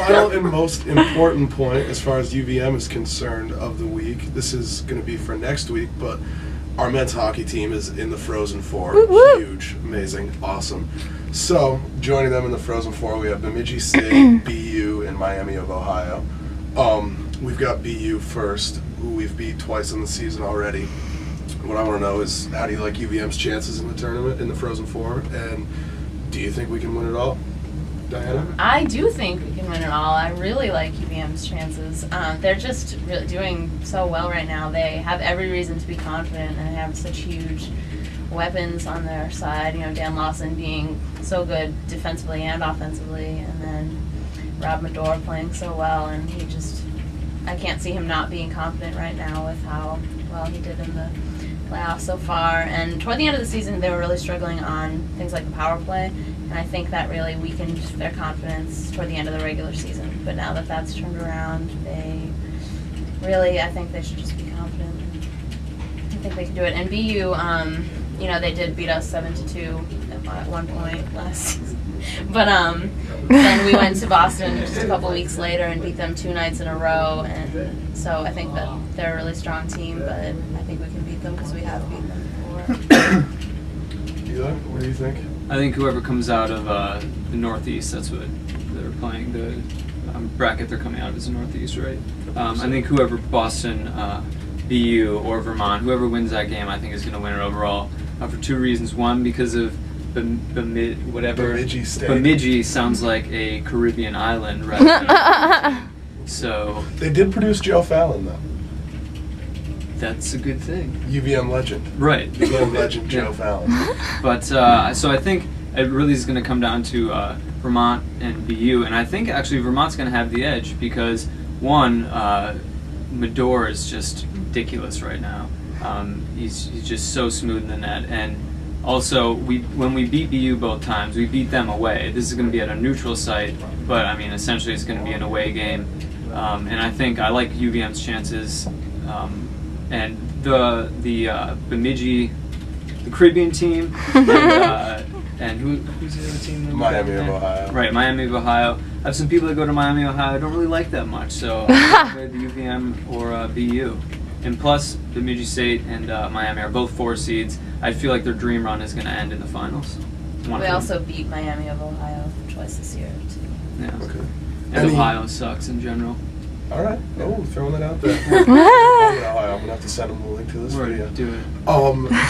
final and most important point as far as UVM is concerned of the week. This is going to be for next week, but our men's hockey team is in the Frozen Four. Woo-woo. Huge, amazing, awesome. So, joining them in the Frozen Four, we have Bemidji State, BU, and Miami of Ohio. We've got BU first, who we've beat twice in the season already. What I want to know is, how do you like UVM's chances in the tournament, in the Frozen Four, and do you think we can win it all? Diana? I do think we can win it all. I really like UVM's chances. They're just really doing so well right now. They have every reason to be confident and have such huge weapons on their side. You know, Dan Lawson being so good defensively and offensively, and then Rob Medor playing so well, and I can't see him not being confident right now with how well he did in the playoffs so far. And toward the end of the season, they were really struggling on things like the power play, and I think that really weakened their confidence toward the end of the regular season. But now that that's turned around, I think they should just be confident. I think they can do it. And BU, they did beat us 7-2 at one point last season. But then we went to Boston just a couple weeks later and beat them 2 nights in a row. And so I think that they're a really strong team, but I think we can beat them because we have beaten them before. Eli, what do you think? I think whoever comes out of the Northeast, that's what they're playing. The bracket they're coming out of is the Northeast, right? I think whoever Boston, BU, or Vermont, whoever wins that game, I think is going to win it overall. For 2 reasons. One, because of Bemidji State. Bemidji sounds like a Caribbean island, right? So They did produce Joe Fallon, though. that's a good thing. UVM legend. Right. UVM legend Joe Fallon. But so I think it really is going to come down to Vermont and BU, and I think actually Vermont's going to have the edge because one, Medor is just ridiculous right now. He's just so smooth in the net, and also when we beat BU both times, we beat them away. This is going to be at a neutral site, but I mean essentially it's going to be an away game, and I think I like UVM's chances, and the Bemidji, the Caribbean team, and who's the other team? Miami of Ohio. Right, Miami of Ohio. I have some people that go to Miami, Ohio. I don't really like that much, so either the UVM or BU. And plus, Bemidji State and Miami are both 4 seeds. I feel like their dream run is going to end in the finals. We also beat Miami of Ohio twice this year, too. Yeah. Okay. And Ohio sucks in general. All right. Oh, throwing it out there. Ohio. I'm gonna have to send them the link to this video. Do it.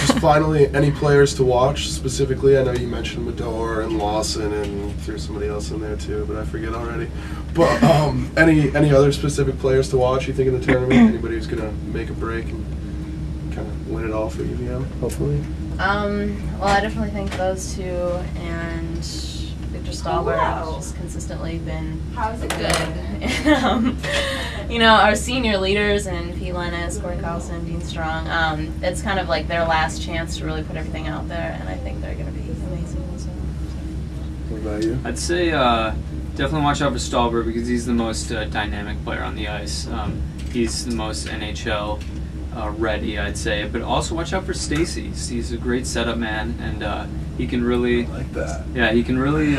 Just finally, any players to watch specifically? I know you mentioned Medor and Lawson and threw somebody else in there too, but I forget already. But any other specific players to watch? You think in the tournament? Anybody who's gonna make a break and kind of win it all for UVM? Hopefully. Well, I definitely think those two and Victor Stahlberg has just consistently been good. Our senior leaders and Pete Lennis, Corey Carlson, Dean Strong, it's kind of like their last chance to really put everything out there, and I think they're going to be amazing as well. What about you? I'd say definitely watch out for Stahlberg because he's the most dynamic player on the ice. He's the most NHL ready, I'd say. But also watch out for Stacy. He's a great setup man, and he can really like that. Yeah, he can really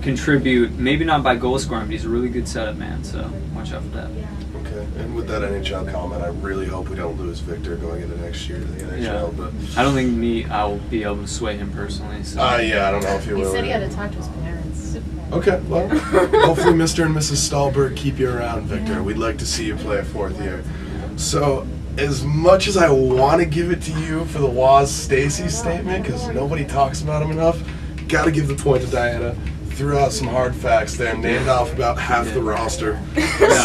contribute. Maybe not by goal scoring, but he's a really good setup man. So watch out for that. Okay. And with that NHL comment, I really hope we don't lose Victor going into next year to the NHL. Yeah. But I don't think I will be able to sway him personally. So. Yeah, I don't know if you will. He said he had to talk to his parents. Okay, well, hopefully Mr. and Mrs. Stahlberg keep you around, Victor. We'd like to see you play a 4th year. So, as much as I want to give it to you for the Waz Stacy statement, because nobody talks about him enough, got to give the point to Diana. Threw out some hard facts there, named off about half the roster.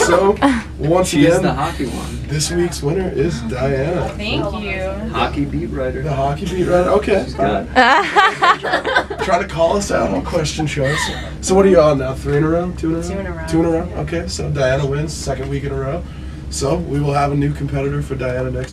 So, once She's again, the hockey one. this week's winner is Diana. Thank you. Hockey beat writer. The hockey beat writer. Okay. She's good. Trying to call us out on question choice. So what are you on now? 3 in a row? 2 in a row? 2 in a row. 2 in a row. Okay, so Diana wins 2nd week in a row. So we will have a new competitor for Diana next